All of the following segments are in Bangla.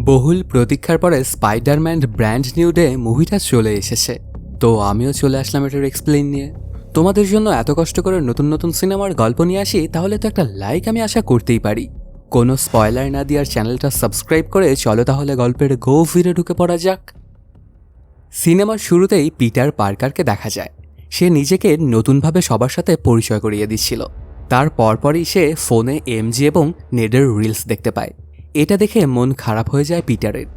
বহুল প্রতীক্ষার পরে স্পাইডারম্যান ব্র্যান্ড নিউ ডে মুভিটা চলে এসেছে। তো আমিও চলে আসলাম এটার এক্সপ্লেইন নিয়ে। তোমাদের জন্য এত কষ্ট করে নতুন নতুন সিনেমার গল্প নিয়ে আসি, তাহলে তো একটা লাইক আমি আশা করতেই পারি। কোনো স্পয়লার না দিয়ে চ্যানেলটা সাবস্ক্রাইব করে চলো তাহলে গল্পের গভীরে ঢুকে পড়া যাক। সিনেমার শুরুতেই পিটার পার্কারকে দেখা যায়। সে নিজেকে নতুনভাবে সবার সাথে পরিচয় করিয়ে দিচ্ছিল। তার পরপরই সে ফোনে এমজি এবং নেডের রিলস দেখতে পায়। এটা দেখে মন খারাপ হয়ে যায় পিটারের।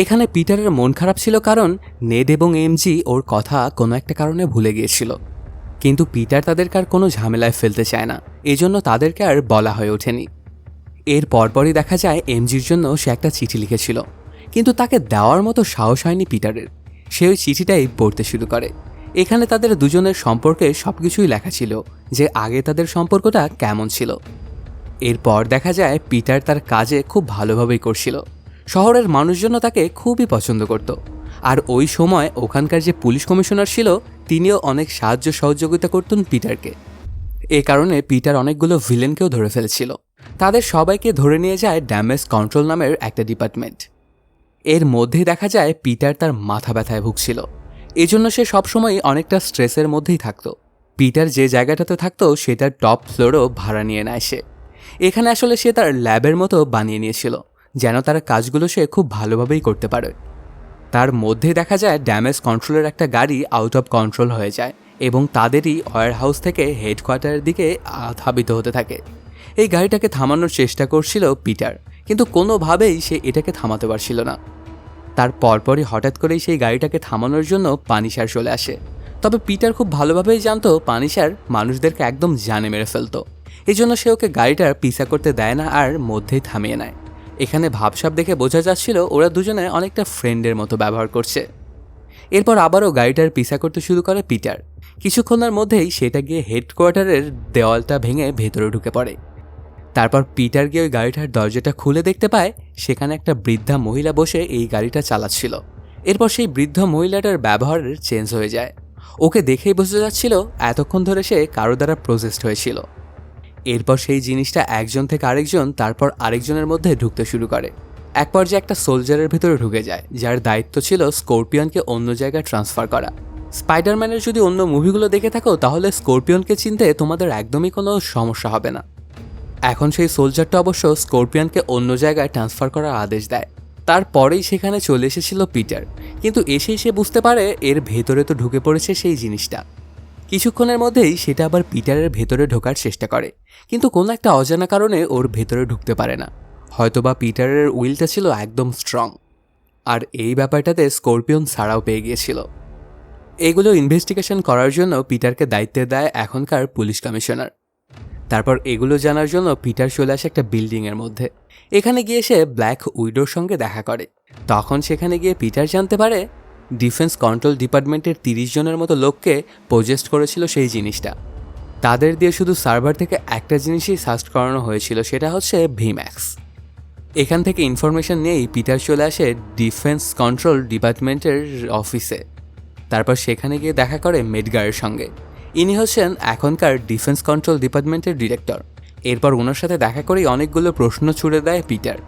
এখানে পিটারের মন খারাপ ছিল কারণ নেড এবং এমজি ওর কথা কোনো একটা কারণে ভুলে গিয়েছিল। কিন্তু পিটার তাদেরকে আর কোনো ঝামেলায় ফেলতে চায় না, এজন্য তাদেরকে আর বলা হয়ে ওঠেনি। এর পরপরই দেখা যায় এমজির জন্য সে একটা চিঠি লিখেছিল, কিন্তু তাকে দেওয়ার মতো সাহস হয়নি পিটারের। সে ওই চিঠিটাই পড়তে শুরু করে। এখানে তাদের দুজনের সম্পর্কে সবকিছুই লেখা ছিল, যে আগে তাদের সম্পর্কটা কেমন ছিল। এরপর দেখা যায় পিটার তার কাজে খুব ভালোভাবেই করছিল। শহরের মানুষজন তাকে খুবই পছন্দ করত। আর ওই সময় ওখানকার যে পুলিশ কমিশনার ছিল, তিনিও অনেক সাহায্য সহযোগিতা করতেন পিটারকে। এ কারণে পিটার অনেকগুলো ভিলেনকেও ধরে ফেলেছিল। তাদের সবাইকে ধরে নিয়ে যায় ড্যামেজ কন্ট্রোল নামের একটা ডিপার্টমেন্ট। এর মধ্যেই দেখা যায় পিটার তার মাথা ব্যথায় ভুগছিল। এজন্য সে সবসময় অনেকটা স্ট্রেসের মধ্যেই থাকত। পিটার যে জায়গাটাতে থাকতো সেটার টপ ফ্লোরও ভাড়া নিয়ে নেয় সে। এখানে আসলে সে তার ল্যাবের মতো বানিয়ে নিয়েছিল, যেন তার কাজগুলো সে খুব ভালোভাবেই করতে পারে। তার মধ্যে দেখা যায় ড্যামেজ কন্ট্রোলের একটা গাড়ি আউট অফ কন্ট্রোল হয়ে যায় এবং তাদেরই ওয়্যার হাউস থেকে হেডকোয়ার্টারের দিকে ধাবিত হতে থাকে। এই গাড়িটাকে থামানোর চেষ্টা করছিল পিটার, কিন্তু কোনোভাবেই সে এটাকে থামাতে পারছিল না। তার পরপরই হঠাৎ করেই সেই গাড়িটাকে থামানোর জন্য পানিশার চলে আসে। তবে পিটার খুব ভালোভাবেই জানতো পানিশার মানুষদেরকে একদম জানে মেরে ফেলতো। এই জন্য সে ওকে গাড়িটার পিছা করতে দেয় না আর মধ্যেই থামিয়ে নেয়। এখানে ভাবসাব দেখে বোঝা যাচ্ছিল ওরা দুজনে অনেকটা ফ্রেন্ডের মতো ব্যবহার করছে। এরপর আবারও গাড়িটার পিছা করতে শুরু করে পিটার। কিছুক্ষণের মধ্যেই সেটা গিয়ে হেডকোয়ার্টারের দেওয়ালটা ভেঙে ভেতরে ঢুকে পড়ে। তারপর পিটার গিয়ে ওই গাড়িটার দরজাটা খুলে দেখতে পায় সেখানে একটা বৃদ্ধা মহিলা বসে এই গাড়িটা চালাচ্ছিল। এরপর সেই বৃদ্ধ মহিলাটার ব্যবহারের চেঞ্জ হয়ে যায়। ওকে দেখেই বোঝা যাচ্ছিল এতক্ষণ ধরে সে কারো দ্বারা প্রসেসড হয়েছিল। এরপর সেই জিনিসটা একজন থেকে আরেকজন, তারপর আরেকজনের মধ্যে ঢুকতে শুরু করে। এক পর্যায়ে একটা সোলজারের ভেতরে ঢুকে যায়, যার দায়িত্ব ছিল স্করপিয়নকে অন্য জায়গায় ট্রান্সফার করা। স্পাইডারম্যানের যদি অন্য মুভিগুলো দেখে থাকো তাহলে স্করপিয়নকে চিনতে তোমাদের একদমই কোনো সমস্যা হবে না। এখন সেই সোলজারটা অবশ্য স্করপিয়নকে অন্য জায়গায় ট্রান্সফার করার আদেশ দেয়। তারপরেই সেখানে চলে এসেছিল পিটার, কিন্তু এসেই সে বুঝতে পারে এর ভেতরে তো ঢুকে পড়েছে সেই জিনিসটা। কিছুক্ষণের মধ্যেই সেটা আবার পিটারের ভেতরে ঢোকার চেষ্টা করে, কিন্তু কোনো একটা অজানা কারণে ওর ভেতরে ঢুকতে পারে না। হয়তোবা পিটারের উইলটা ছিল একদম স্ট্রং, আর এই ব্যাপারটাতে স্করপিয়ন ছাড়াও পেয়ে গিয়েছিল। এগুলো ইনভেস্টিগেশন করার জন্য পিটারকে দায়িত্বে দেয় এখনকার পুলিশ কমিশনার। তারপর এগুলো জানার জন্য পিটার চলে আসে একটা বিল্ডিংয়ের মধ্যে। এখানে গিয়ে সে ব্ল্যাক উইডোর সঙ্গে দেখা করে। তখন সেখানে গিয়ে পিটার জানতে পারে ডিফেন্স কন্ট্রোল ডিপার্টমেন্টের 30 জনের মতো লোককে পজেস্ট করেছিল সেই জিনিসটা। তাদের দিয়ে শুধু সার্ভার থেকে একটা জিনিসই সার্চ করানো হয়েছিল, সেটা হচ্ছে ভিম্যাক্স। এখান থেকে ইনফরমেশন নিয়েই পিটার চলে আসে ডিফেন্স কন্ট্রোল ডিপার্টমেন্টের অফিসে। তারপর সেখানে গিয়ে দেখা করে মেডগারের সঙ্গে। ইনি হচ্ছেন এখনকার ডিফেন্স কন্ট্রোল ডিপার্টমেন্টের ডিরেক্টর। এরপর ওনার সাথে দেখা করেই অনেকগুলো প্রশ্ন ছুড়ে দেয় পিটার।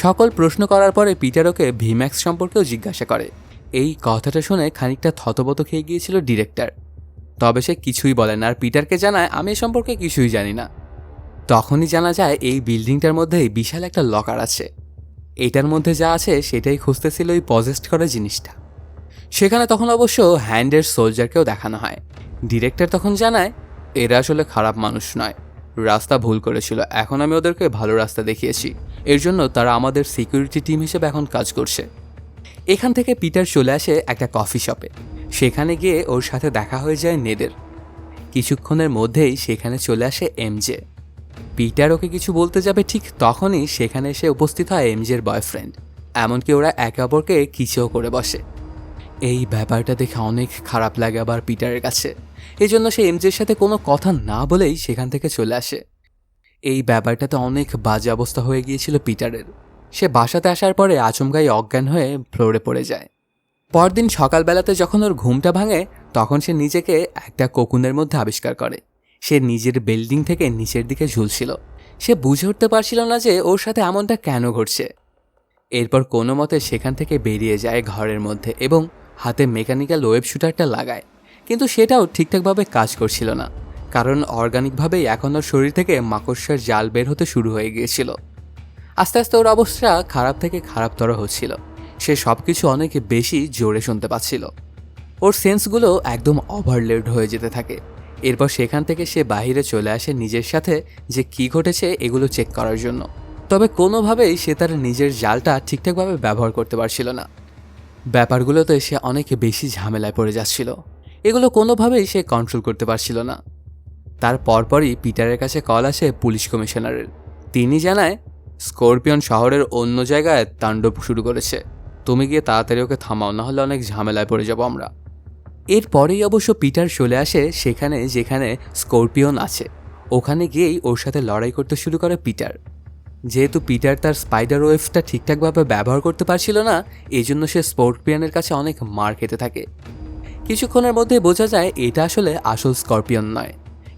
সকল প্রশ্ন করার পরে পিটার ওকে ভিম্যাক্স সম্পর্কেও জিজ্ঞাসা করে। এই কথাটা শুনে খানিকটা থতবত খেয়ে গিয়েছিল ডিরেক্টর। তবে সে কিছুই বলে না আর পিটারকে জানায় আমি এ সম্পর্কে কিছুই জানি না। তখনই জানা যায় এই বিল্ডিংটার মধ্যেই বিশাল একটা লকার আছে। এটার মধ্যে যা আছে সেটাই খুঁজতেছিল ওই পজেস্ট করা জিনিসটা। সেখানে তখন অবশ্য হ্যান্ডের সোলজারকেও দেখানো হয়। ডিরেক্টর তখন জানায় এরা আসলে খারাপ মানুষ নয়, রাস্তা ভুল করেছিল, এখন আমি ওদেরকে ভালো রাস্তা দেখিয়েছি, এর জন্য তারা আমাদের সিকিউরিটি টিম হিসেবে এখন কাজ করছে। এখান থেকে পিটার চলে আসে একটা কফি শপে। সেখানে গিয়ে ওর সাথে দেখা হয়ে যায় নেডের। কিছুক্ষণের মধ্যেই সেখানে চলে আসে এমজে। পিটার ওকে কিছু বলতে যাবে ঠিক তখনই সেখানে এসে উপস্থিত হয় এমজের বয়ফ্রেন্ড। এমনকি ওরা একে অপরকে কিসও করে বসে। এই ব্যাপারটা দেখে অনেক খারাপ লাগে আবার পিটারের কাছে। এই জন্য সে এমজের সাথে কোনো কথা না বলেই সেখান থেকে চলে আসে। এই ব্যাপারটাতে অনেক বাজে অবস্থা হয়ে গিয়েছিল পিটারের। সে বাসাতে আসার পরে আচমকাই অজ্ঞান হয়ে ফ্লোরে পড়ে যায়। পরদিন সকালবেলাতে যখন ওর ঘুমটা ভাঙে তখন সে নিজেকে একটা কোকুনের মধ্যে আবিষ্কার করে। সে নিজের বিল্ডিং থেকে নিচের দিকে ঝুলছিল। সে বুঝে উঠতে পারছিল না যে ওর সাথে এমনটা কেন ঘটছে। এরপর কোনো মতে সেখান থেকে বেরিয়ে যায় ঘরের মধ্যে এবং হাতে মেকানিক্যাল ওয়েব শুটারটা লাগায়, কিন্তু সেটাও ঠিকঠাকভাবে কাজ করছিল না, কারণ অর্গানিকভাবেই এখন ওর শরীর থেকে মাকড়সার জাল বের হতে শুরু হয়ে গিয়েছিল। আস্তে আস্তে ওর অবস্থা খারাপ থেকে খারাপতর হচ্ছিল। সে সব কিছু অনেক বেশি জোরে শুনতে পাচ্ছিল। ওর সেন্সগুলো একদম ওভারলোড হয়ে যেতে থাকে। এরপর সেখান থেকে সে বাইরে চলে আসে নিজের সাথে যে কী ঘটেছে এগুলো চেক করার জন্য। তবে কোনোভাবেই সে তার নিজের জালটা ঠিকঠাকভাবে ব্যবহার করতে পারছিল না। ব্যাপারগুলোতে সে অনেক বেশি ঝামেলায় পড়ে যাচ্ছিল। এগুলো কোনোভাবেই সে কন্ট্রোল করতে পারছিল না। তার পরপরই পিটারের কাছে কল আসে পুলিশ কমিশনারের। তিনি জানায় স্করপিয়ন শহরের অন্য জায়গায় তাণ্ডব শুরু করেছে, তুমি গিয়ে তাড়াতাড়ি ওকে থামাও, না হলে অনেক ঝামেলায় পড়ে যাব আমরা। এরপরেই অবশ্য পিটার চলে আসে সেখানে যেখানে স্করপিয়ন আছে। ওখানে গিয়েই ওর সাথে লড়াই করতে শুরু করে পিটার। যেহেতু পিটার তার স্পাইডার ওয়েভটা ঠিকঠাকভাবে ব্যবহার করতে পারছিল না, এই জন্য সে স্করপিয়নের কাছে অনেক মার খেতে থাকে। কিছুক্ষণের মধ্যে বোঝা যায় এটা আসলে আসল স্করপিয়ন নয়,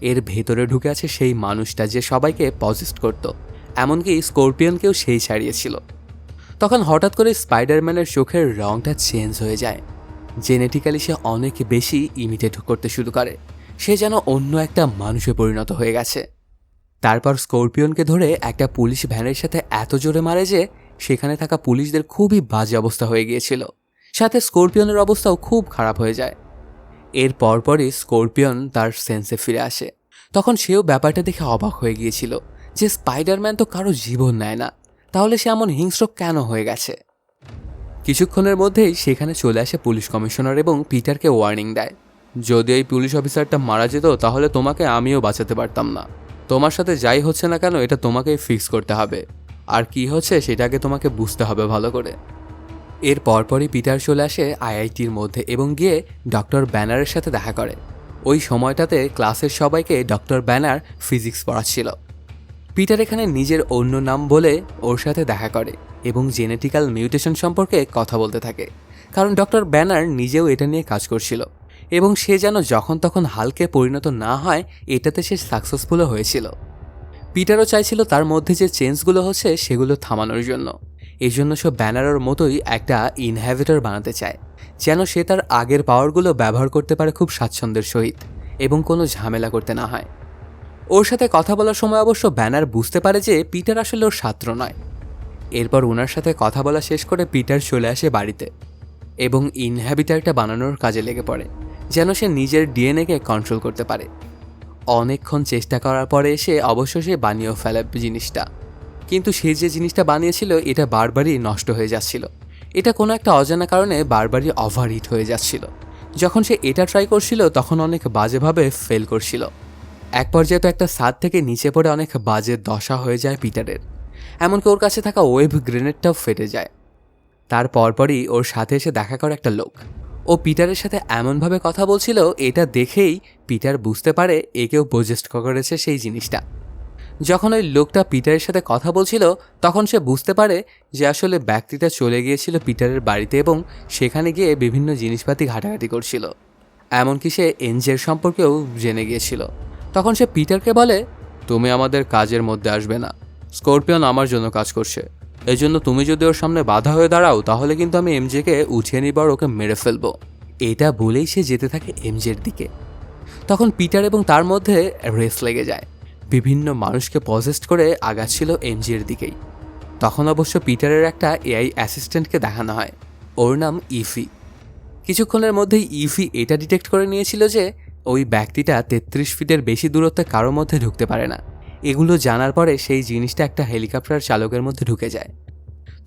এর ভেতরে ঢুকে আছে সেই মানুষটা যে সবাইকে পজেস্ট করত, এমনকি স্করপিয়নকেও সেই ছাড়িয়েছিল। তখন হঠাৎ করে স্পাইডারম্যানের চোখের রঙটা চেঞ্জ হয়ে যায়। জেনেটিক্যালি সে অনেক বেশি ইমিটেট করতে শুরু করে। সে যেন অন্য একটা মানুষে পরিণত হয়ে গেছে। তারপর স্করপিয়নকে ধরে একটা পুলিশ ভ্যানের সাথে এত জোরে মারে যে সেখানে থাকা পুলিশদের খুবই বাজে অবস্থা হয়ে গিয়েছিল। সাথে স্করপিয়নের অবস্থাও খুব খারাপ হয়ে যায়। এর পরপরই স্করপিয়ন তার সেন্সে ফিরে আসে। তখন সেও ব্যাপারটা দেখে অবাক হয়ে গিয়েছিল যে স্পাইডারম্যান তো কারো জীবন নেয় না, তাহলে সে এমন হিংস্র কেন হয়ে গেছে। কিছুক্ষণের মধ্যেই সেখানে চলে আসে পুলিশ কমিশনার এবং পিটারকে ওয়ার্নিং দেয়, যদি এই পুলিশ অফিসারটা মারা যেত তাহলে তোমাকে আমিও বাঁচাতে পারতাম না। তোমার সাথে যাই হচ্ছে না কেন এটা তোমাকেই ফিক্স করতে হবে, আর কি হচ্ছে সেটাকে তোমাকে বুঝতে হবে ভালো করে। এর পরপরই পিটার চলে আসে আইআইটির মধ্যে এবং গিয়ে ডক্টর ব্যানারের সাথে দেখা করে। ওই সময়টাতে ক্লাসের সবাইকে ডক্টর ব্যানার ফিজিক্স পড়াচ্ছিল। পিটার এখানে নিজের অন্য নাম বলে ওর সাথে দেখা করে এবং জেনেটিক্যাল মিউটেশন সম্পর্কে কথা বলতে থাকে, কারণ ডক্টর ব্যানার নিজেও এটা নিয়ে কাজ করছিল এবং সে যেন যখন তখন হালকে পরিণত না হয় এটাতে সে সাকসেসফুলও হয়েছিল। পিটারও চাইছিল তার মধ্যে যে চেঞ্জগুলো হচ্ছে সেগুলো থামানোর জন্য। এই জন্য সে ব্যানারের মতোই একটা ইনহ্যাবিটর বানাতে চায়, যেন সে তার আগের পাওয়ারগুলো ব্যবহার করতে পারে খুব স্বাচ্ছন্দ্যের সহিত এবং কোনো ঝামেলা করতে না হয়। ওর সাথে কথা বলার সময় অবশ্য ব্যানার বুঝতে পারে যে পিটার আসলে ওর ছাত্র নয়। এরপর ওনার সাথে কথা বলা শেষ করে পিটার চলে আসে বাড়িতে এবং ইনহ্যাবিটারটা বানানোর কাজে লেগে পড়ে, যেন সে নিজের ডিএনএকে কন্ট্রোল করতে পারে। অনেকক্ষণ চেষ্টা করার পরে সে অবশ্য সে বানিয়েও ফেলে জিনিসটা, কিন্তু সে যে জিনিসটা বানিয়েছিল এটা বারবারই নষ্ট হয়ে যাচ্ছিল। এটা কোনো একটা অজানা কারণে বারবারই ওভারহিট হয়ে যাচ্ছিল। যখন সে এটা ট্রাই করছিল তখন অনেক বাজেভাবে ফেল করছিল। এক পর্যায়ে তো একটা ছাদ থেকে নিচে পড়ে অনেক বাজে দশা হয়ে যায় পিটারের, এমনকি ওর কাছে থাকা ওয়েভ গ্রেনেডটাও ফেটে যায়। তার পরপরই ওর সাথে এসে দেখা করে একটা লোক। ও পিটারের সাথে এমনভাবে কথা বলছিল এটা দেখেই পিটার বুঝতে পারে একেও পজেস্ট করেছে সেই জিনিসটা। যখন ওই লোকটা পিটারের সাথে কথা বলছিল তখন সে বুঝতে পারে যে আসলে ব্যক্তিটা চলে গিয়েছিল পিটারের বাড়িতে এবং সেখানে গিয়ে বিভিন্ন জিনিসপাতি ঘাটাঘাটি করছিল, এমনকি সে এনজের সম্পর্কেও জেনে গিয়েছিল। তখন সে পিটারকে বলে, তুমি আমাদের কাজের মধ্যে আসবে না, স্করপিয়ন আমার জন্য কাজ করছে, এই জন্য তুমি যদি ওর সামনে বাধা হয়ে দাঁড়াও তাহলে কিন্তু আমি এমজেকে উঠিয়ে নিবার ওকে মেরে ফেলবো। এটা বলেই সে যেতে থাকে এমজের দিকে। তখন পিটার এবং তার মধ্যে রেস লেগে যায়। বিভিন্ন মানুষকে পজেস্ট করে আগাচ্ছিল এমজির দিকেই। তখন অবশ্য পিটারের একটা এআই অ্যাসিস্ট্যান্টকে দেখানো হয়, ওর নাম ইফি। কিছুক্ষণের মধ্যেই ইফি এটা ডিটেক্ট করে নিয়েছিল যে ওই ব্যক্তিটা 33 ফিটের বেশি দূরত্বে কারোর মধ্যে ঢুকতে পারে না। এগুলো জানার পরে সেই জিনিসটা একটা হেলিকপ্টার চালকের মধ্যে ঢুকে যায়।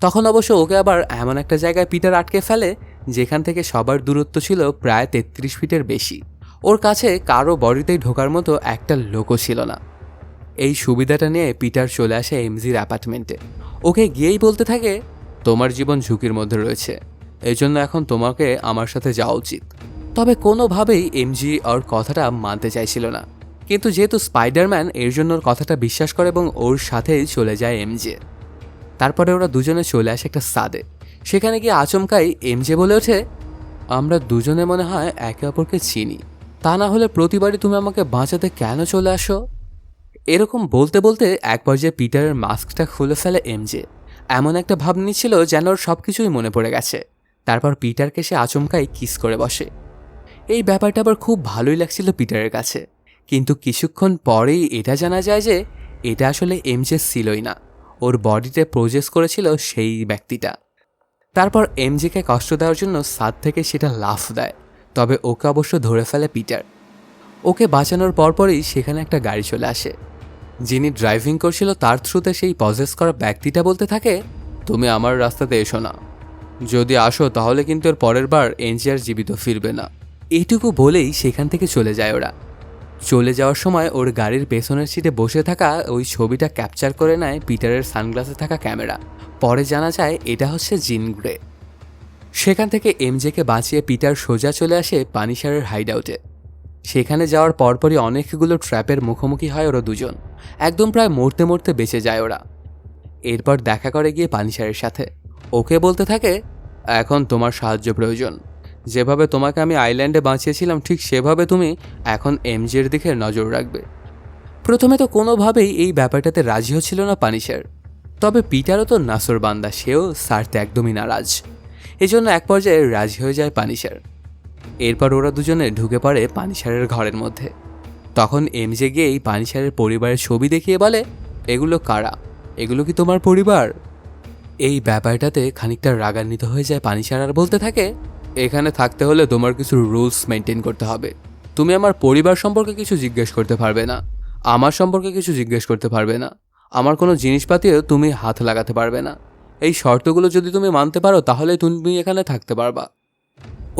তখন অবশ্য ওকে আবার এমন একটা জায়গায় পিটার আটকে ফেলে যেখান থেকে সবার দূরত্ব ছিল প্রায় 33 ফিটের বেশি। ওর কাছে কারো বডিতেই ঢোকার মতো একটা লোকও ছিল না। এই সুবিধাটা নিয়ে পিটার চলে আসে এমজির অ্যাপার্টমেন্টে। ওকে গিয়েই বলতে থাকে, তোমার জীবন ঝুঁকির মধ্যে রয়েছে, এই জন্য এখন তোমাকে আমার সাথে যাওয়া উচিত। তবে কোনোভাবেই এমজি ওর কথাটা মানতে চাইছিল না, কিন্তু যেহেতু স্পাইডারম্যান এর জন্য ওর কথাটা বিশ্বাস করে এবং ওর সাথেই চলে যায় এমজে। তারপরে ওরা দুজনে চলে আসে একটা ছাদে। সেখানে গিয়ে আচমকাই এমজে বলে ওঠে, আমরা দুজনে মনে হয় একে অপরকে চিনি, তা না হলে প্রতিবারই তুমি আমাকে বাঁচাতে কেন চলে আসো। এরকম বলতে বলতে এক পর্যায়ে পিটারের মাস্কটা খুলে ফেলে এমজে এমন একটা ভাব নিচ্ছিল যেন ওর সব কিছুই মনে পড়ে গেছে। তারপর পিটারকে সে আচমকাই কিস করে বসে। এই ব্যাপারটা আবার খুব ভালোই লাগছিল পিটারের কাছে, কিন্তু কিছুক্ষণ পরেই এটা জানা যায় যে এটা আসলে এমজে ছিলই না, ওর বডিতে প্রজেস করেছিল সেই ব্যক্তিটা। তারপর এমজেকে কষ্ট দেওয়ার জন্য ছাদ থেকে সেটা লাফ দেয়, তবে ওকে অবশ্য ধরে ফেলে পিটার। ওকে বাঁচানোর পরপরই সেখানে একটা গাড়ি চলে আসে। যিনি ড্রাইভিং করছিল তার থ্রুতে সেই পজেস করা ব্যক্তিটা বলতে থাকে, তুমি আমার রাস্তাতে এসো না, যদি আসো তাহলে কিন্তু এর পরের বার এনজি আর জীবিত ফিরবে না। এইটুকু বলেই সেখান থেকে চলে যায় ওরা। চলে যাওয়ার সময় ওর গাড়ির পেছনের সিটে বসে থাকা ওই ছবিটা ক্যাপচার করে নেয় পিটারের সানগ্লাসে থাকা ক্যামেরা। পরে জানা যায় এটা হচ্ছে জিন গ্রে। সেখান থেকে এমজেকে বাঁচিয়ে পিটার সোজা চলে আসে পানিশারের হাইড আউটে। সেখানে যাওয়ার পরপরই অনেকগুলো ট্র্যাপের মুখোমুখি হয় ওরা দুজন, একদম প্রায় মরতে মরতে বেঁচে যায় ওরা। এরপর দেখা করে গিয়ে পানিশারের সাথে, ওকে বলতে থাকে, এখন তোমার সাহায্য প্রয়োজন। যেভাবে তোমাকে আমি আইল্যান্ডে বাঁচিয়েছিলাম ঠিক সেভাবে তুমি এখন এমজের দিকে নজর রাখবে। প্রথমে তো কোনোভাবেই এই ব্যাপারটাতে রাজি হচ্ছিল না পানিশার, তবে পিটারও তো নাসর বান্দা, সেও সারতে একদমই নারাজ। এজন্য এক পর্যায়ে রাজি হয়ে যায় পানিশার। এরপর ওরা দুজনে ঢুকে পড়ে পানিশারের ঘরের মধ্যে। তখন এমজে গিয়ে এই পানিশারের পরিবারের ছবি দেখিয়ে বলে, এগুলো কারা, এগুলো কি তোমার পরিবার? এই ব্যাপারটাতে খানিকটা রাগান্বিত হয়ে যায় পানিশার আর বলতে থাকে, এখানে থাকতে হলে তোমার কিছু রুলস মেনটেন করতে হবে। তুমি আমার পরিবার সম্পর্কে কিছু জিজ্ঞেস করতে পারবে না, আমার সম্পর্কে কিছু জিজ্ঞেস করতে পারবে না, আমার কোনো জিনিসপাতিও তুমি হাত লাগাতে পারবে না। এই শর্তগুলো যদি তুমি মানতে পারো তাহলে তুমি এখানে থাকতে পারবা।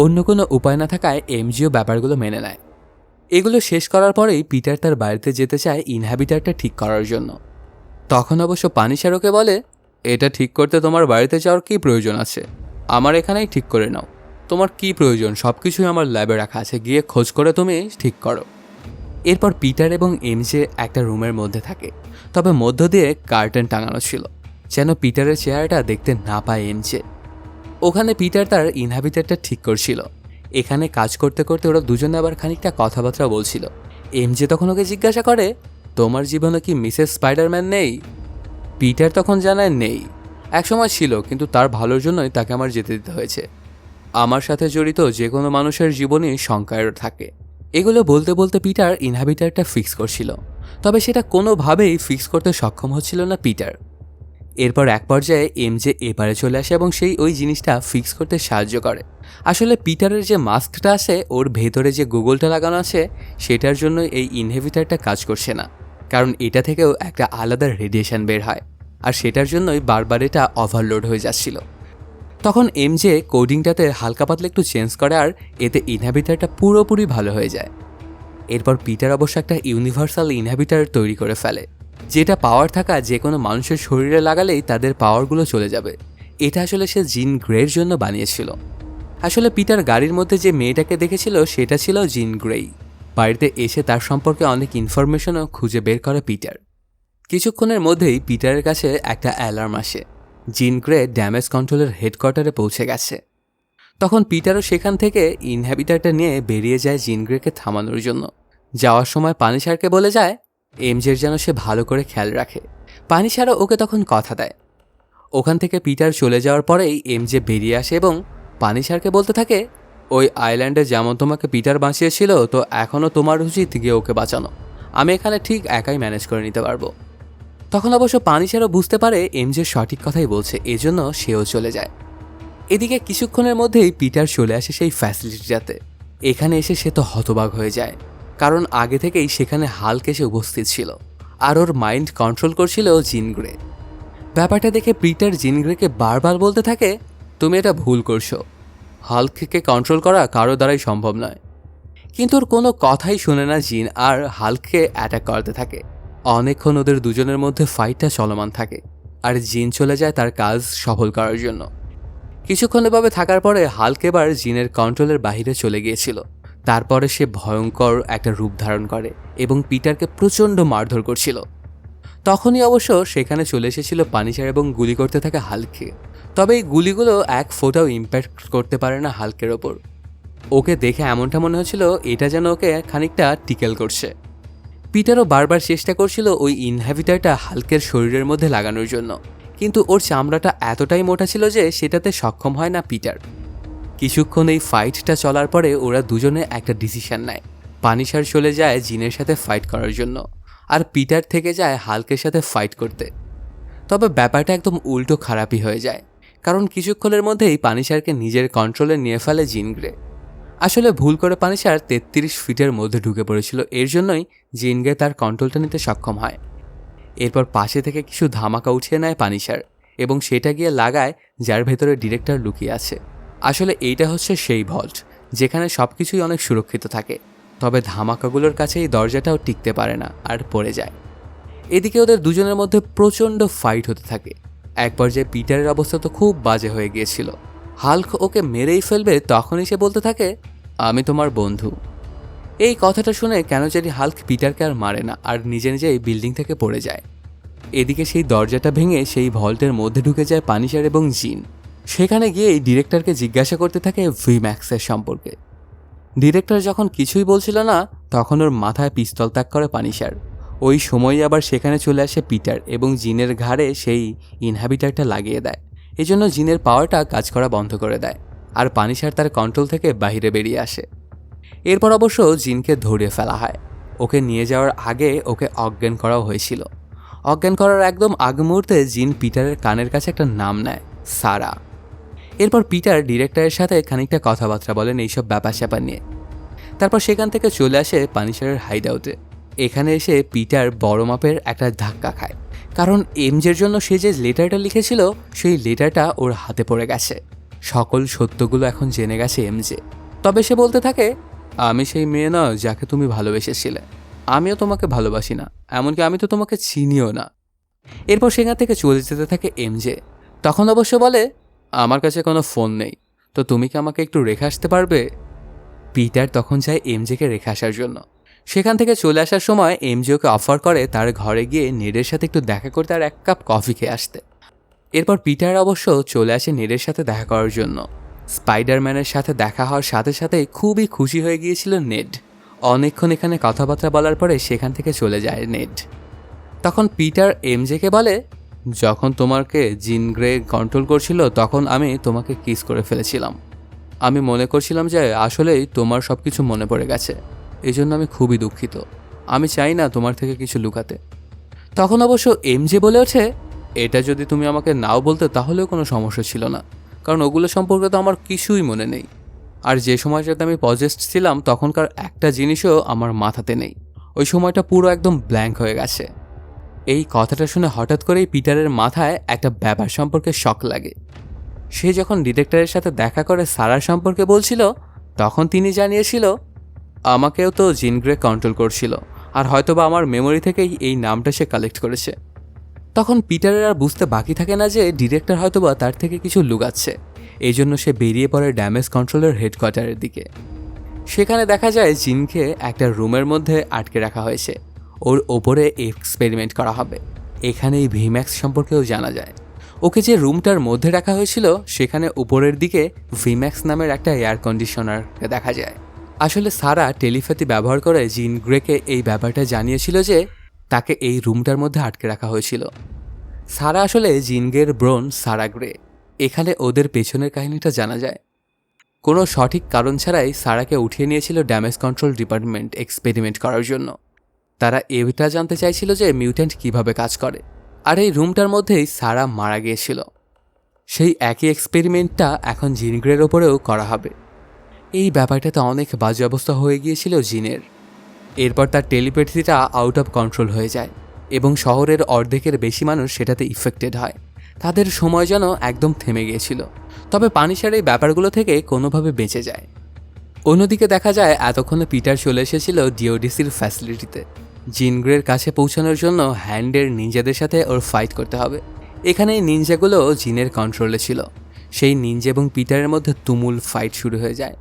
অন্য কোনো উপায় না থাকায় এমজিও ব্যাপারগুলো মেনে নেয়। এগুলো শেষ করার পরেই পিটার তার বাড়িতে যেতে চায় ইনহ্যাবিটারটা ঠিক করার জন্য। তখন অবশ্য পানিশার ওকে বলে, এটা ঠিক করতে তোমার বাড়িতে যাওয়ার কী প্রয়োজন আছে, আমার এখানেই ঠিক করে নাও। তোমার কি প্রয়োজন সব কিছুই আমার ল্যাবে রাখা আছে, গিয়ে খোঁজ করে তুমি ঠিক করো। এরপর পিটার এবং এমজে একটা রুমের মধ্যে থাকে, তবে মধ্য দিয়ে কার্টেন টাঙানো ছিল যেন পিটারের চেহারাটা দেখতে না পায় এমজে। ওখানে পিটার তার ইনহ্যাবিটারটা ঠিক করছিল। এখানে কাজ করতে করতে ওরা দুজনে আবার খানিকটা কথাবার্তা বলছিল। এমজে তখন ওকে জিজ্ঞাসা করে, তোমার জীবনে কি মিসেস স্পাইডারম্যান নেই? পিটার তখন জানায়, নেই, একসময় ছিল, কিন্তু তার ভালোর জন্যই তাকে আমার যেতে দিতে হয়েছে। আমার সাথে জড়িত যে কোনো মানুষের জীবনই শঙ্কায় থাকে। এগুলো বলতে বলতে পিটার ইনহ্যাবিটারটা ফিক্স করছিল, তবে সেটা কোনোভাবেই ফিক্স করতে সক্ষম হচ্ছিল না পিটার। এরপর এক পর্যায়ে এমজে এপারে চলে আসে এবং সেই ওই জিনিসটা ফিক্স করতে সাহায্য করে। আসলে পিটারের যে মাস্কটা আছে ওর ভেতরে যে গুগলটা লাগানো আছে সেটার জন্য এই ইনহিবিটরটা কাজ করছে না, কারণ এটা থেকেও একটা আলাদা রেডিয়েশন বের হয়, আর সেটার জন্যই বারবার এটা ওভারলোড হয়ে যাচ্ছিল। তখন এমজে কোডিংটাতে হালকা পাতলা একটু চেঞ্জ করে আর এতে ইনহিবিটরটা পুরোপুরি ভালো হয়ে যায়। এরপর পিটার অবশ্য একটা ইউনিভার্সাল ইনহিবিটর তৈরি করে ফেলে, যেটা পাওয়ার থাকা যে কোনো মানুষের শরীরে লাগালেই তাদের পাওয়ারগুলো চলে যাবে। এটা আসলে সে জিন গ্রের জন্য বানিয়েছিল। আসলে পিটার গাড়ির মধ্যে যে মেয়েটাকে দেখেছিল সেটা ছিল জিন গ্রেই। বাড়িতে এসে তার সম্পর্কে অনেক ইনফরমেশনও খুঁজে বের করে পিটার। কিছুক্ষণের মধ্যেই পিটারের কাছে একটা অ্যালার্ম আসে, জিন গ্রে ড্যামেজ কন্ট্রোলের হেডকোয়ার্টারে পৌঁছে গেছে। তখন পিটারও সেখান থেকে ইনহ্যাবিটারটা নিয়ে বেরিয়ে যায় জিন গ্রেকে থামানোর জন্য। যাওয়ার সময় পানিশারকে বলে যায় এমজের যেন সে ভালো করে খেয়াল রাখে। পানিশারও ওকে তখন কথা দেয়। ওখান থেকে পিটার চলে যাওয়ার পরেই এমজে বেরিয়ে আসে এবং পানিশারকে বলতে থাকে, ওই আইল্যান্ডে যেমন তোমাকে পিটার বাঁচিয়েছিল, তো এখনও তোমার উচিত গিয়ে ওকে বাঁচানো। আমি এখানে ঠিক একাই ম্যানেজ করে নিতে পারবো। তখন অবশ্য পানিশারও বুঝতে পারে এমজে সঠিক কথাই বলছে, এজন্য সেও চলে যায়। এদিকে কিছুক্ষণের মধ্যেই পিটার চলে আসে সেই ফ্যাসিলিটিটাতে। এখানে এসে সে তো হতবাক হয়ে যায়, কারণ আগে থেকেই সেখানে হাল্ক এসে উপস্থিত ছিল আর ওর মাইন্ড কন্ট্রোল করছিল জিন গ্রে। ব্যাপারটা দেখে পিটার জিন গ্রেকে বারবার বলতে থাকে, তুমি এটা ভুল করছো, হাল্ককে কন্ট্রোল করা কারো দ্বারাই সম্ভব নয়। কিন্তু ওর কোনো কথাই শোনে না জিন, আর হাল্ককে অ্যাটাক করতে থাকে। অনেকক্ষণ ওদের দুজনের মধ্যে ফাইটটা চলমান থাকে, আর জিন চলে যায় তার কাজ সফল করার জন্য। কিছুক্ষণ এভাবে থাকার পরে হাল্ক এবার জিনের কন্ট্রোলের বাইরে চলে গিয়েছিল। তারপরে সে ভয়ঙ্কর একটা রূপ ধারণ করে এবং পিটারকে প্রচণ্ড মারধর করছিল। তখনই অবশ্য সেখানে চলে এসেছিল পানিশার এবং গুলি করতে থাকে হাল্ককে। তবে এই গুলিগুলো এক ফোঁটাও ইম্প্যাক্ট করতে পারে না হাল্কের ওপর। ওকে দেখে এমনটা মনে হচ্ছিল এটা যেন ওকে খানিকটা টিকেল করছে। পিটারও বারবার চেষ্টা করছিল ওই ইনহ্যাবিটারটা হাল্কের শরীরের মধ্যে লাগানোর জন্য, কিন্তু ওর চামড়াটা এতটাই মোটা ছিল যে সেটাতে সক্ষম হয় না পিটার। কিছুক্ষণ এই ফাইটটা চলার পরে ওরা দুজনে একটা ডিসিশন নেয়। পানিশার চলে যায় জিনের সাথে ফাইট করার জন্য, আর পিটার থেকে যায় হাল্কের সাথে ফাইট করতে। তবে ব্যাপারটা একদম উল্টো খারাপই হয়ে যায়, কারণ কিছুক্ষণের মধ্যেই পানিশারকে নিজের কন্ট্রোলে নিয়ে ফেলে জিন গ্রে। আসলে ভুল করে পানিশার 33 ফিটের মধ্যে ঢুকে পড়েছিল, এর জন্যই জিন গ্রে তার কন্ট্রোলটা নিতে সক্ষম হয়। এরপর পাশে থেকে কিছু ধামাকা উঠিয়ে নেয় পানিশার এবং সেটা গিয়ে লাগায় যার ভেতরে ডিরেক্টর লুকিয়ে আছে। আসলে এইটা হচ্ছে সেই ভল্ট যেখানে সব কিছুই অনেক সুরক্ষিত থাকে, তবে ধামাকাগুলোর কাছে এই দরজাটাও টিকতে পারে না আর পড়ে যায়। এদিকে ওদের দুজনের মধ্যে প্রচণ্ড ফাইট হতে থাকে। এক পর্যায়ে পিটারের অবস্থা তো খুব বাজে হয়ে গিয়েছিল। হাল্ক ওকে মেরেই ফেলবে, তখনই সে বলতে থাকে, আমি তোমার বন্ধু। এই কথাটা শুনে কেন জানি হাল্ক পিটারকে আর মারে না, আর নিজে নিজেই বিল্ডিং থেকে পড়ে যায়। এদিকে সেই দরজাটা ভেঙে সেই ভল্টের মধ্যে ঢুকে যায় পানিশার এবং জিন। সেখানে গিয়েই ডিরেক্টরকে জিজ্ঞাসা করতে থাকে ভিম্যাক্সের সম্পর্কে। ডিরেক্টর যখন কিছুই বলছিল না, তখন ওর মাথায় পিস্তল ত্যাগ করে পানিশার। ওই সময়ই আবার সেখানে চলে আসে পিটার এবং জিনের ঘাড়ে সেই ইনহাবিটারটা লাগিয়ে দেয়। এজন্য জিনের পাওয়ারটা কাজ করা বন্ধ করে দেয়, আর পানিশার তার কন্ট্রোল থেকে বাইরে বেরিয়ে আসে। এরপর অবশ্য জিনকে ধরিয়ে ফেলা হয়। ওকে নিয়ে যাওয়ার আগে ওকে অজ্ঞান করাও হয়েছিল। অজ্ঞান করার একদম আগ মুহূর্তে জিন পিটারের কানের কাছে একটা নাম নেয়, সারা। এরপর পিটার ডিরেক্টরের সাথে খানিকটা কথাবার্তা বলেন এইসব ব্যাপার স্যাপার নিয়ে। তারপর সেখান থেকে চলে আসে পানিশারের হাইড আউটে। এখানে এসে পিটার বড় মাপের একটা ধাক্কা খায়, কারণ এমজের জন্য সে যে লেটারটা লিখেছিল সেই লেটারটা ওর হাতে পড়ে গেছে। সকল সত্যগুলো এখন জেনে গেছে এমজে। তবে সে বলতে থাকে, আমি সেই মেয়ে নয় যাকে তুমি ভালোবেসেছিলে, আমিও তোমাকে ভালোবাসি না, এমনকি আমি তো তোমাকে চিনিও না। এরপর সেখান থেকে চলে যেতে থাকে এমজে। তখন অবশ্য বলে, আমার কাছে কোনো ফোন নেই, তো তুমি কি আমাকে একটু রেখে আসতে পারবে? পিটার তখন চায় এমজেকে রেখে আসার জন্য। সেখান থেকে চলে আসার সময় এমজে ওকে অফার করে তার ঘরে গিয়ে নেডের সাথে একটু দেখা করতে আর 1 কাপ কফি খেয়ে আসতে। এরপর পিটার অবশ্য চলে আসে নেডের সাথে দেখা করার জন্য। স্পাইডারম্যানের সাথে দেখা হওয়ার সাথে সাথেই খুবই খুশি হয়ে গিয়েছিল নেড। অনেকক্ষণ এখানে কথাবার্তা বলার পরে সেখান থেকে চলে যায় নেড। তখন পিটার এমজেকে বলে, যখন তোমাকে জিন গ্রে কন্ট্রোল করছিল তখন আমি তোমাকে কিস করে ফেলেছিলাম। আমি মনে করছিলাম যে আসলেই তোমার সব কিছু মনে পড়ে গেছে, এই জন্য আমি খুবই দুঃখিত। আমি চাই না তোমার থেকে কিছু লুকাতে। তখন অবশ্য এমজে বলে ওঠে, এটা যদি তুমি আমাকে নাও বলতে তাহলেও কোনো সমস্যা ছিল না, কারণ ওগুলো সম্পর্কে তো আমার কিছুই মনে নেই। আর যে সময়টাতে আমি পজেসড ছিলাম তখনকার একটা জিনিসও আমার মাথাতে নেই। ওই সময়টা পুরো একদম ব্ল্যাঙ্ক হয়ে গেছে। এই কথাটা শুনে হঠাৎ করেই পিটারের মাথায় একটা ব্যাপার সম্পর্কে শক লাগে। সে যখন ডিরেক্টরের সাথে দেখা করে সারার সম্পর্কে বলছিল, তখন তিনি জানিয়েছিল, আমাকেও তো জিন গ্রে কন্ট্রোল করছিল, আর হয়তোবা আমার মেমোরি থেকেই এই নামটা সে কালেক্ট করেছে। তখন পিটারের আর বুঝতে বাকি থাকে না যে ডিরেক্টর হয়তোবা তার থেকে কিছু লুকাচ্ছে। এই জন্য সে বেরিয়ে পড়ে ড্যামেজ কন্ট্রোলের হেডকোয়ার্টারের দিকে। সেখানে দেখা যায় জিনকে একটা রুমের মধ্যে আটকে রাখা হয়েছে, ওর ওপরে এক্সপেরিমেন্ট করা হবে। এখানে এই ভিম্যাক্স সম্পর্কেও জানা যায়। ওকে যে রুমটার মধ্যে রাখা হয়েছিল সেখানে উপরের দিকে ভিম্যাক্স নামের একটা এয়ার কন্ডিশনারকে দেখা যায়। আসলে সারা টেলিপ্যাথি ব্যবহার করে জিন গ্রেকে এই ব্যাপারটা জানিয়েছিল যে তাকে এই রুমটার মধ্যে আটকে রাখা হয়েছিল। সারা আসলে জিন গ্রের ব্রোন সারা গ্রে। এখানে ওদের পেছনের কাহিনীটা জানা যায়। কোনো সঠিক কারণ ছাড়াই সারাকে উঠিয়ে নিয়েছিল ড্যামেজ কন্ট্রোল ডিপার্টমেন্ট এক্সপেরিমেন্ট করার জন্য। তারা এটা জানতে চাইছিল যে মিউট্যান্ট কিভাবে কাজ করে, আর এই রুমটার মধ্যেই সারা মারা গিয়েছিল। সেই একই এক্সপেরিমেন্টটা এখন জিন গ্রের ওপরেও করা হবে। এই ব্যাপারটাতে অনেক বাজে অবস্থা হয়ে গিয়েছিল জিনের। এরপর তার টেলিপ্যাথিটা আউট অফ কন্ট্রোল হয়ে যায় এবং শহরের অর্ধেকের বেশি মানুষ সেটাতে ইফেক্টেড হয়। তাদের সময় যেন একদম থেমে গিয়েছিল। তবে পানিশার এই ব্যাপারগুলো থেকে কোনোভাবে বেঁচে যায়। অন্যদিকে দেখা যায় এতক্ষণে পিটার চলে এসেছিল ডিওডিসির ফ্যাসিলিটিতে। জিন গ্রের কাছে পৌঁছানোর জন্য হ্যান্ডের নিনজাদের সাথে ওর ফাইট করতে হবে। এখানে এই নিনজাগুলো জিনের কন্ট্রোলে ছিল। সেই নিনজা এবং পিটারের মধ্যে তুমুল ফাইট শুরু হয়ে যায়।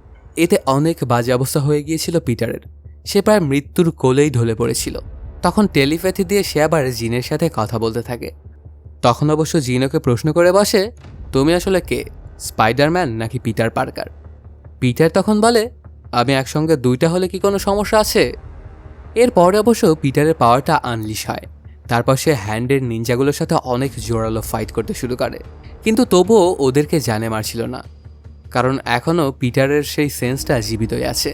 এতে অনেক বাজে অবস্থা হয়ে গিয়েছিল পিটারের। সে প্রায় মৃত্যুর কোলেই ঢলে পড়েছিল। তখন টেলিপ্যাথি দিয়ে সে আবার জিনের সাথে কথা বলতে থাকে। তখন অবশ্য জিন ওকে প্রশ্ন করে বসে, তুমি আসলে কে, স্পাইডারম্যান নাকি পিটার পার্কার? পিটার তখন বলে, আমি একসঙ্গে দুইটা হলে কি কোনো সমস্যা আছে? এরপরে অবশ্য পিটারের পাওয়ারটা আনলিশ হয়। তারপর সে হ্যান্ডের নিনজাগুলোর সাথে অনেক জোরালো ফাইট করতে শুরু করে, কিন্তু তবুও ওদেরকে জানে মারছিল না, কারণ এখনও পিটারের সেই সেন্সটা জীবিতই আছে।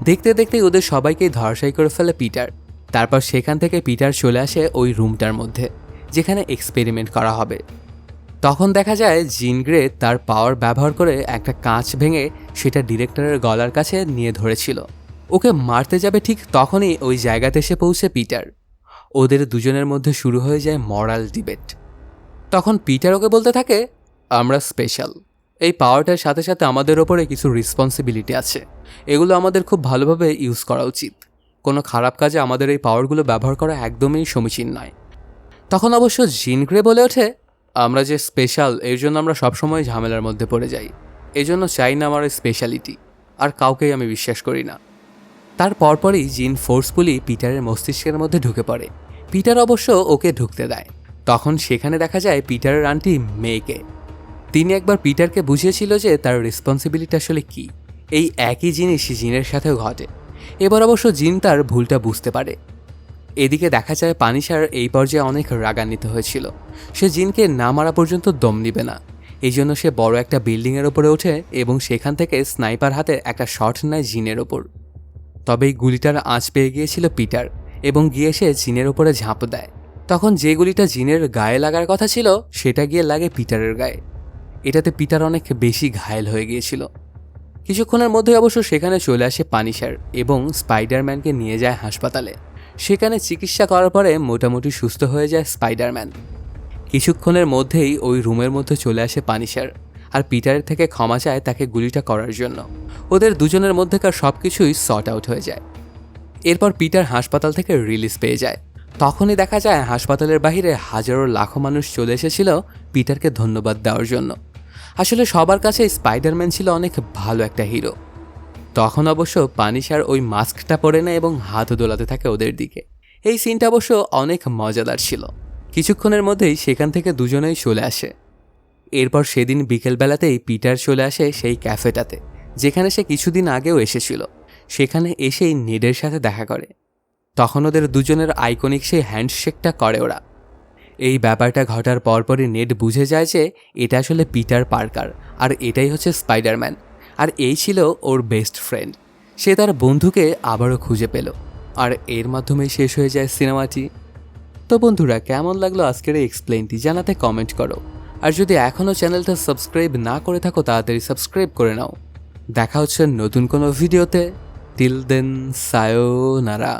দেখতে দেখতেই ওদের সবাইকেই ধরাশায়ী করে ফেলে পিটার। তারপর সেখান থেকে পিটার চলে আসে ওই রুমটার মধ্যে যেখানে এক্সপেরিমেন্ট করা হবে। তখন দেখা যায় জিন গ্রে তার পাওয়ার ব্যবহার করে একটা কাঁচ ভেঙে সেটা ডিরেক্টরের গলার কাছে নিয়ে ধরেছিল। ওকে মারতে যাবে ঠিক তখনই ওই জায়গাতে এসে পৌঁছে পিটার। ওদের দুজনের মধ্যে শুরু হয়ে যায় মরাল ডিবেট। তখন পিটার ওকে বলতে থাকে, আমরা স্পেশাল, এই পাওয়ারটার সাথে সাথে আমাদের ওপরে কিছু রেসপন্সিবিলিটি আছে, এগুলো আমাদের খুব ভালোভাবে ইউজ করা উচিত। কোনো খারাপ কাজে আমাদের এই পাওয়ারগুলো ব্যবহার করা একদমই সমীচীন নয়। তখন অবশ্য জিন গ্রে বলে ওঠে, আমরা যে স্পেশাল এর জন্য আমরা সবসময় ঝামেলার মধ্যে পড়ে যাই, এই জন্য চাই না আমার স্পেশালিটি, আর কাউকেই আমি বিশ্বাস করি না। তার পরপরই জিন ফোর্সফুলি পিটারের মস্তিষ্কের মধ্যে ঢুকে পড়ে। পিটার অবশ্য ওকে ঢুকতে দেয়। তখন সেখানে দেখা যায় পিটারের আন্টি মেয়েকে। তিনি একবার পিটারকে বুঝিয়েছিল যে তার রেসপন্সিবিলিটি আসলে কী। এই একই জিনিস জিনের সাথেও ঘটে। এবার অবশ্য জিন তার ভুলটা বুঝতে পারে। এদিকে দেখা যায় পানিশার এই পর্যায়ে অনেক রাগান্বিত হয়েছিল। সে জিনকে না মারা পর্যন্ত দম নিবে না। এই জন্য সে বড় একটা বিল্ডিংয়ের ওপরে ওঠে এবং সেখান থেকে স্নাইপার হাতে একটা শট নেয় জিনের ওপর। তবে এই গুলিটার আঁচ পেয়ে গিয়েছিল পিটার এবং গিয়ে সে জিনের ওপরে ঝাঁপ দেয়। তখন যে গুলিটা জিনের গায়ে লাগার কথা ছিল সেটা গিয়ে লাগে পিটারের গায়ে। এটাতে পিটার অনেক বেশি ঘায়েল হয়ে গিয়েছিল। কিছুক্ষণের মধ্যে অবশ্য সেখানে চলে আসে পানিশার এবং স্পাইডারম্যানকে নিয়ে যায় হাসপাতালে। সেখানে চিকিৎসা করার পরে মোটামুটি সুস্থ হয়ে যায় স্পাইডারম্যান। কিছুক্ষণের মধ্যেই ওই রুমের মধ্যে চলে আসে পানিশার আর পিটারের থেকে ক্ষমা চায় তাকে গুলিটা করার জন্য। ওদের দুজনের মধ্যেকার সব কিছুই সর্ট আউট হয়ে যায়। এরপর পিটার হাসপাতাল থেকে রিলিজ পেয়ে যায়। তখনই দেখা যায় হাসপাতালের বাইরে হাজারো লাখো মানুষ চলে এসেছিল পিটারকে ধন্যবাদ দেওয়ার জন্য। আসলে সবার কাছে স্পাইডারম্যান ছিল অনেক ভালো একটা হিরো। তখন অবশ্য পানিশার ওই মাস্কটা পরে নেয় এবং হাত দোলাতে থাকে ওদের দিকে। এই সিনটা অবশ্য অনেক মজাদার ছিল। কিছুক্ষণের মধ্যেই সেখান থেকে দুজনেই চলে আসে। এরপর সেদিন বিকেলবেলাতেই পিটার চলে আসে সেই ক্যাফেটাতে যেখানে সে কিছুদিন আগেও এসেছিল। সেখানে এসেই নেডের সাথে দেখা করে। তখন ওদের দুজনের আইকনিক সেই হ্যান্ডশেকটা করে ওরা। এই ব্যাপারটা ঘটার পরপরই নেড বুঝে যায় যে এটা আসলে পিটার পার্কার আর এটাই হচ্ছে স্পাইডারম্যান, আর এই ছিল ওর বেস্ট ফ্রেন্ড। সে তার বন্ধুকে আবারও খুঁজে পেল আর এর মাধ্যমেই শেষ হয়ে যায় সিনেমাটি। তো বন্ধুরা, কেমন লাগলো আজকের এই এক্সপ্লেনটি জানাতে কমেন্ট করো। আর যদি এখনও চ্যানেলটা সাবস্ক্রাইব না করে থাকো তাড়াতাড়ি সাবস্ক্রাইব করে নাও। দেখা হচ্ছে নতুন কোনো ভিডিওতে। Till then, সায়োনারা।